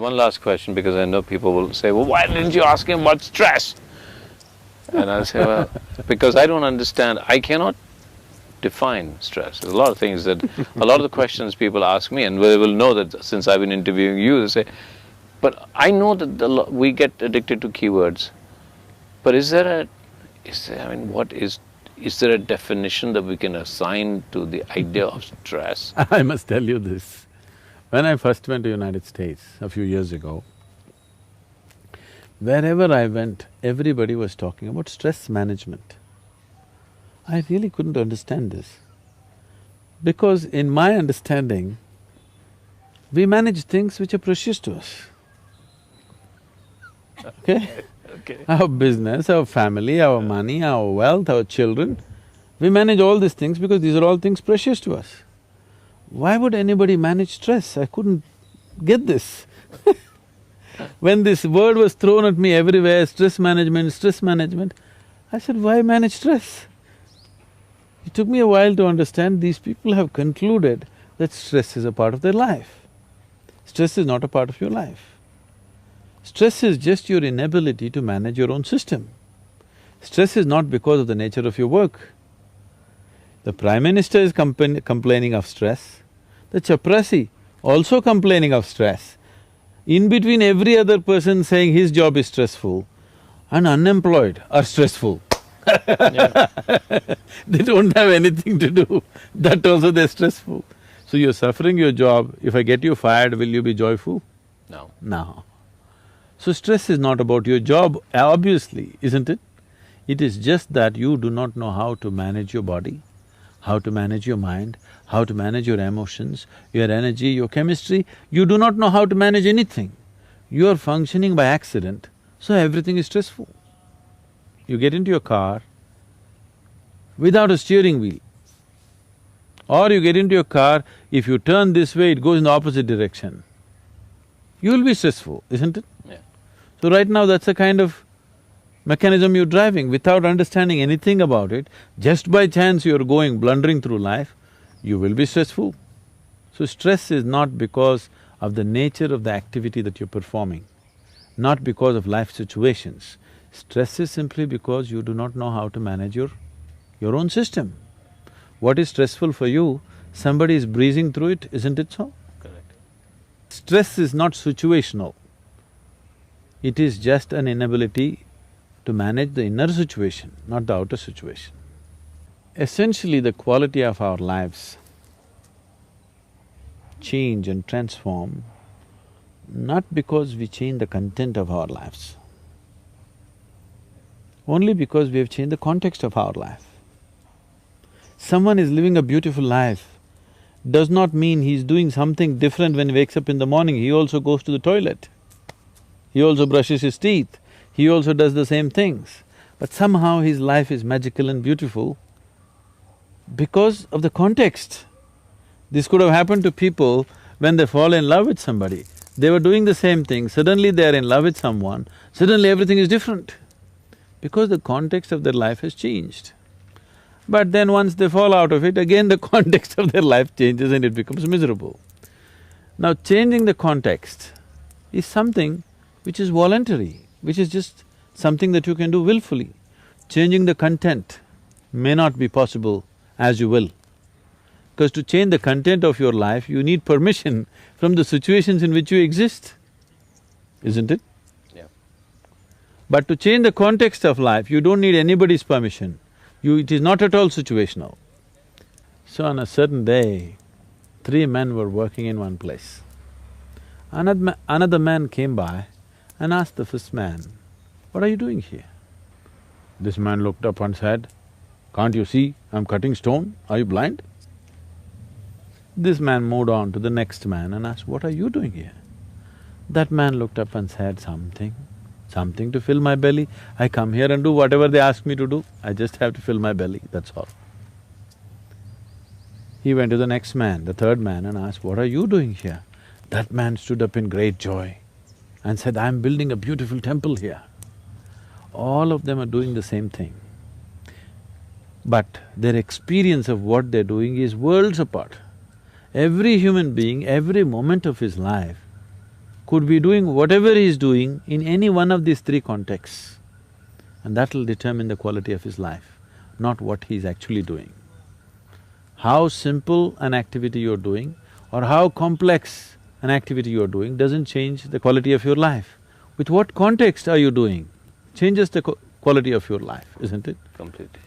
one last question, because I know people will say, well, why didn't you ask him about stress? And I'll say, well, because I don't understand, I cannot define stress. There's a lot of things that, a lot of the questions people ask me, and they will know that since I've been interviewing you, they say, but I know that we get addicted to keywords, but is there, I mean, is there a definition that we can assign to the idea of stress? I must tell you this. When I first went to United States a few years ago, wherever I went, everybody was talking about stress management. I really couldn't understand this, because in my understanding, we manage things which are precious to us. Okay? Okay. Our business, our family, our money, our wealth, our children, we manage all these things because these are all things precious to us. Why would anybody manage stress? I couldn't get this. When this word was thrown at me everywhere, stress management, I said, why manage stress? It took me a while to understand these people have concluded that stress is a part of their life. Stress is not a part of your life. Stress is just your inability to manage your own system. Stress is not because of the nature of your work. The Prime Minister is complaining of stress, the chaprasi also complaining of stress. In between, every other person saying his job is stressful and unemployed are stressful. They don't have anything to do, that also they're stressful. So you're suffering your job, if I get you fired, will you be joyful? No. No. So stress is not about your job, obviously, isn't it? It is just that you do not know how to manage your body, how to manage your mind, how to manage your emotions, your energy, your chemistry. You do not know how to manage anything. You are functioning by accident, so everything is stressful. You get into your car without a steering wheel, or you get into your car, if you turn this way, it goes in the opposite direction. You will be stressful, isn't it? Yeah. So right now that's the kind of mechanism you're driving, without understanding anything about it, just by chance you're going blundering through life, you will be stressful. So stress is not because of the nature of the activity that you're performing, not because of life situations. Stress is simply because you do not know how to manage your own system. What is stressful for you, somebody is breezing through it, isn't it so? Correct. Stress is not situational. It is just an inability to manage the inner situation, not the outer situation. Essentially, the quality of our lives change and transform not because we change the content of our lives, only because we have changed the context of our life. Someone is living a beautiful life does not mean he's doing something different when he wakes up in the morning. He also goes to the toilet, he also brushes his teeth, he also does the same things. But somehow his life is magical and beautiful because of the context. This could have happened to people when they fall in love with somebody. They were doing the same thing, suddenly they are in love with someone, suddenly everything is different because the context of their life has changed. But then once they fall out of it, again the context of their life changes and it becomes miserable. Now, changing the context is something which is voluntary, which is just something that you can do willfully. Changing the content may not be possible as you will, because to change the content of your life, you need permission from the situations in which you exist, isn't it? Yeah. But to change the context of life, you don't need anybody's permission. It is not at all situational. So on a certain day, 3 men were working in one place. Another man came by and asked the first man, "What are you doing here?" This man looked up and said, "Can't you see I'm cutting stone? Are you blind?" This man moved on to the next man and asked, "What are you doing here?" That man looked up and said, something to fill my belly. I come here and do whatever they ask me to do, I just have to fill my belly, that's all. He went to the next man, the third man, and asked, "What are you doing here?" That man stood up in great joy and said, "I'm building a beautiful temple here." All of them are doing the same thing, but their experience of what they're doing is worlds apart. Every human being, every moment of his life could be doing whatever he is doing in any one of these three contexts, and that will determine the quality of his life, not what he is actually doing. How simple an activity you're doing or how complex an activity you're doing doesn't change the quality of your life. With what context are you doing changes the quality of your life, isn't it? Completely.